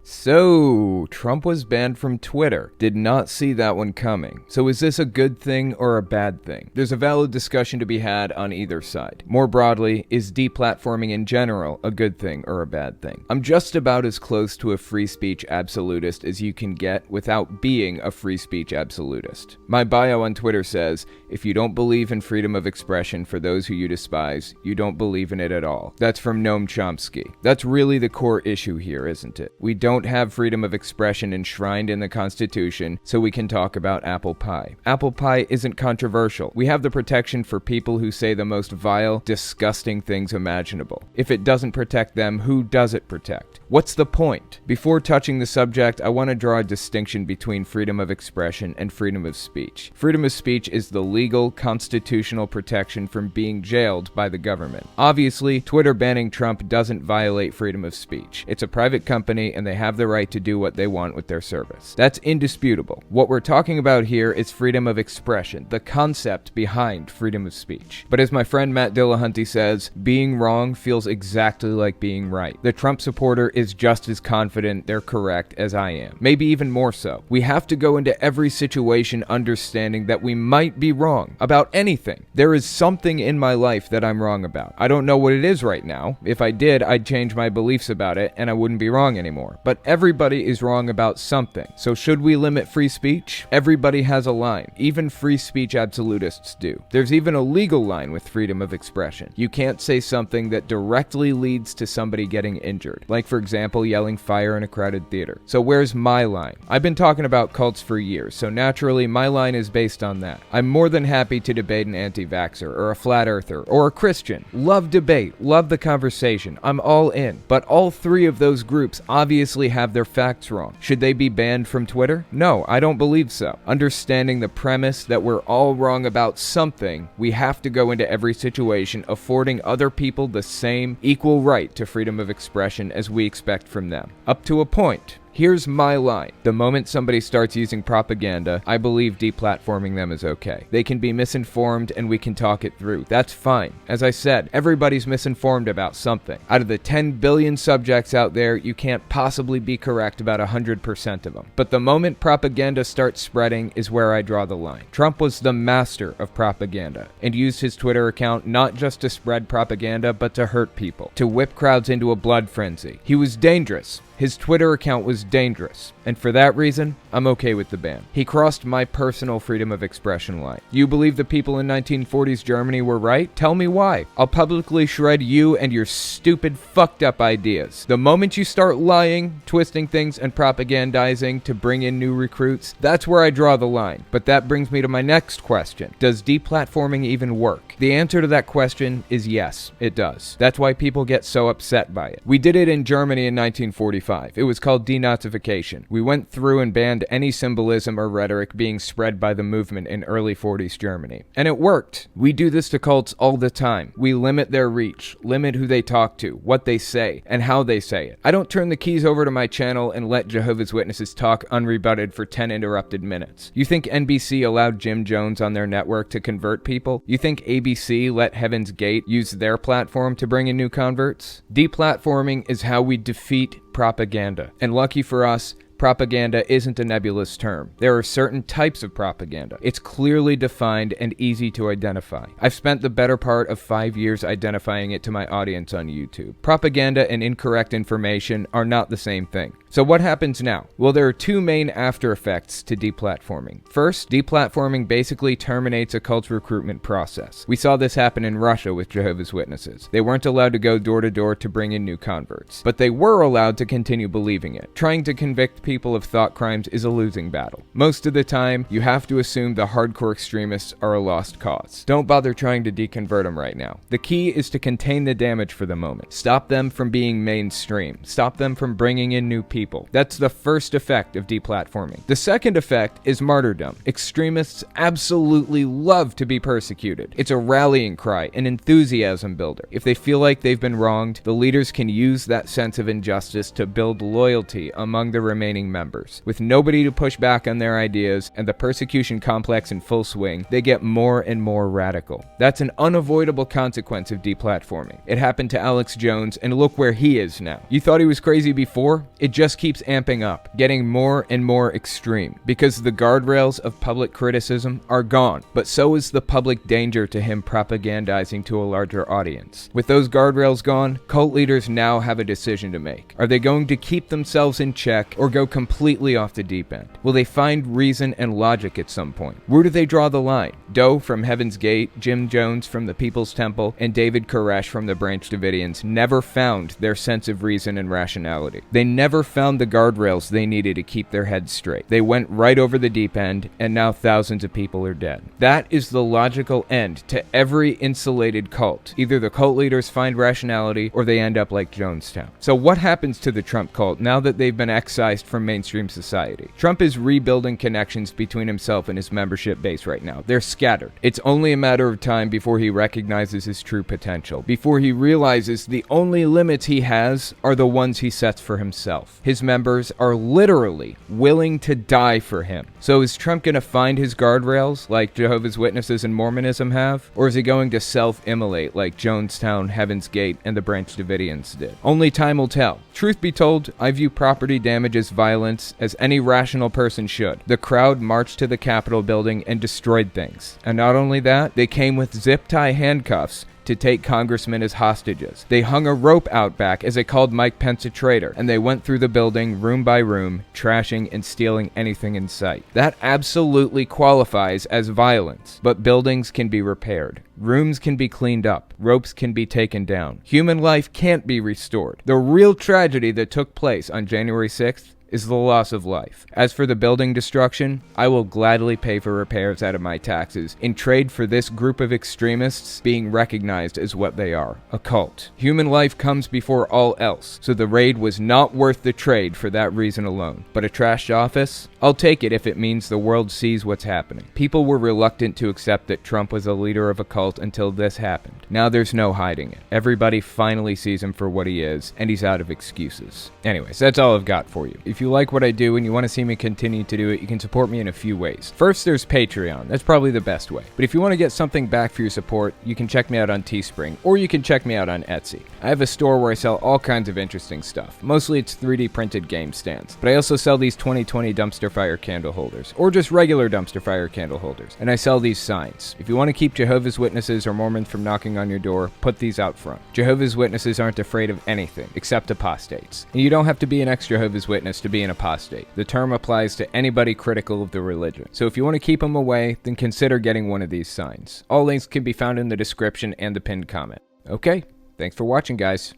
So, Trump was banned from Twitter. Did not see that one coming. So is this a good thing or a bad thing? There's a valid discussion to be had on either side. More broadly, is deplatforming in general a good thing or a bad thing? I'm just about as close to a free speech absolutist as you can get without being a free speech absolutist. My bio on Twitter says, if you don't believe in freedom of expression for those who you despise, you don't believe in it at all. That's from Noam Chomsky. That's really the core issue here, isn't it? We don't have freedom of expression enshrined in the Constitution, so we can talk about apple pie. Apple pie isn't controversial. We have the protection for people who say the most vile, disgusting things imaginable. If it doesn't protect them, who does it protect? What's the point? Before touching the subject, I want to draw a distinction between freedom of expression and freedom of speech. Freedom of speech is the legal, constitutional protection from being jailed by the government. Obviously, Twitter banning Trump doesn't violate freedom of speech. It's a private company and they have the right to do what they want with their service. That's indisputable. What we're talking about here is freedom of expression, the concept behind freedom of speech. But as my friend Matt Dillahunty says, being wrong feels exactly like being right. The Trump supporter is just as confident they're correct as I am. Maybe even more so. We have to go into every situation understanding that we might be wrong about anything. There is something in my life that I'm wrong about. I don't know what it is right now. If I did, I'd change my beliefs about it and I wouldn't be wrong anymore. But everybody is wrong about something. So should we limit free speech? Everybody has a line. Even free speech absolutists do. There's even a legal line with freedom of expression. You can't say something that directly leads to somebody getting injured. Like, for example, yelling fire in a crowded theater. So where's my line? I've been talking about cults for years, so naturally my line is based on that. I'm more than happy to debate an anti-vaxxer or a flat earther or a Christian. Love debate, love the conversation. I'm all in. But all three of those groups obviously have their facts wrong. Should they be banned from Twitter? No, I don't believe so. Understanding the premise that we're all wrong about something, we have to go into every situation affording other people the same equal right to freedom of expression as we expect from them. Up to a point. Here's my line. The moment somebody starts using propaganda, I believe deplatforming them is okay. They can be misinformed and we can talk it through. That's fine. As I said, everybody's misinformed about something. Out of the 10 billion subjects out there, you can't possibly be correct about 100% of them. But the moment propaganda starts spreading is where I draw the line. Trump was the master of propaganda and used his Twitter account not just to spread propaganda, but to hurt people, to whip crowds into a blood frenzy. He was dangerous. His Twitter account was dangerous, and for that reason, I'm okay with the ban. He crossed my personal freedom of expression line. You believe the people in 1940s Germany were right? Tell me why. I'll publicly shred you and your stupid, fucked up ideas. The moment you start lying, twisting things, and propagandizing to bring in new recruits, that's where I draw the line. But that brings me to my next question. Does deplatforming even work? The answer to that question is yes, it does. That's why people get so upset by it. We did it in Germany in 1945. It was called denazification. We went through and banned any symbolism or rhetoric being spread by the movement in early 40s Germany. And it worked. We do this to cults all the time. We limit their reach, limit who they talk to, what they say, and how they say it. I don't turn the keys over to my channel and let Jehovah's Witnesses talk unrebutted for 10 interrupted minutes. You think NBC allowed Jim Jones on their network to convert people? You think ABC let Heaven's Gate use their platform to bring in new converts? Deplatforming is how we defeat propaganda. And lucky for us, propaganda isn't a nebulous term. There are certain types of propaganda. It's clearly defined and easy to identify. I've spent the better part of 5 years identifying it to my audience on YouTube. Propaganda and incorrect information are not the same thing. So what happens now? Well, there are two main after effects to deplatforming. First, deplatforming basically terminates a cult recruitment process. We saw this happen in Russia with Jehovah's Witnesses. They weren't allowed to go door to door to bring in new converts, but they were allowed to continue believing it. Trying to convict people of thought crimes is a losing battle. Most of the time, you have to assume the hardcore extremists are a lost cause. Don't bother trying to deconvert them right now. The key is to contain the damage for the moment. Stop them from being mainstream. Stop them from bringing in new people. That's the first effect of deplatforming. The second effect is martyrdom. Extremists absolutely love to be persecuted. It's a rallying cry, an enthusiasm builder. If they feel like they've been wronged, the leaders can use that sense of injustice to build loyalty among the remaining gaining members. With nobody to push back on their ideas and the persecution complex in full swing, they get more and more radical. That's an unavoidable consequence of deplatforming. It happened to Alex Jones, and look where he is now. You thought he was crazy before? It just keeps amping up, getting more and more extreme, because the guardrails of public criticism are gone, but so is the public danger to him propagandizing to a larger audience. With those guardrails gone, cult leaders now have a decision to make. Are they going to keep themselves in check or go completely off the deep end? Will they find reason and logic at some point? Where do they draw the line? Doe from Heaven's Gate, Jim Jones from the People's Temple, and David Koresh from the Branch Davidians never found their sense of reason and rationality. They never found the guardrails they needed to keep their heads straight. They went right over the deep end, and now thousands of people are dead. That is the logical end to every insulated cult. Either the cult leaders find rationality, or they end up like Jonestown. So what happens to the Trump cult now that they've been excised from mainstream society? Trump is rebuilding connections between himself and his membership base right now. They're scattered. It's only a matter of time before he recognizes his true potential, before he realizes the only limits he has are the ones he sets for himself. His members are literally willing to die for him. So is Trump going to find his guardrails like Jehovah's Witnesses and Mormonism have? Or is he going to self-immolate like Jonestown, Heaven's Gate, and the Branch Davidians did? Only time will tell. Truth be told, I view property damage as violence, as any rational person should. The crowd marched to the Capitol building and destroyed things. And not only that, they came with zip-tie handcuffs to take congressmen as hostages. They hung a rope out back as they called Mike Pence a traitor, and they went through the building room by room, trashing and stealing anything in sight. That absolutely qualifies as violence, but buildings can be repaired. Rooms can be cleaned up. Ropes can be taken down. Human life can't be restored. The real tragedy that took place on January 6th is the loss of life. As for the building destruction, I will gladly pay for repairs out of my taxes in trade for this group of extremists being recognized as what they are, a cult. Human life comes before all else, so the raid was not worth the trade for that reason alone. But a trashed office? I'll take it if it means the world sees what's happening. People were reluctant to accept that Trump was a leader of a cult until this happened. Now there's no hiding it. Everybody finally sees him for what he is, and he's out of excuses. Anyways, that's all I've got for you. If you like what I do and you want to see me continue to do it, you can support me in a few ways. First, there's Patreon. That's probably the best way. But if you want to get something back for your support, you can check me out on Teespring, or you can check me out on Etsy. I have a store where I sell all kinds of interesting stuff. Mostly it's 3D printed game stands. But I also sell these 2020 dumpster fire candle holders, or just regular dumpster fire candle holders. And I sell these signs. If you want to keep Jehovah's Witnesses or Mormons from knocking on your door, put these out front. Jehovah's Witnesses aren't afraid of anything, except apostates. And you don't have to be an ex-Jehovah's Witness to be an apostate. The term applies to anybody critical of the religion. So if you want to keep them away, then consider getting one of these signs. All links can be found in the description and the pinned comment. Okay, thanks for watching, guys.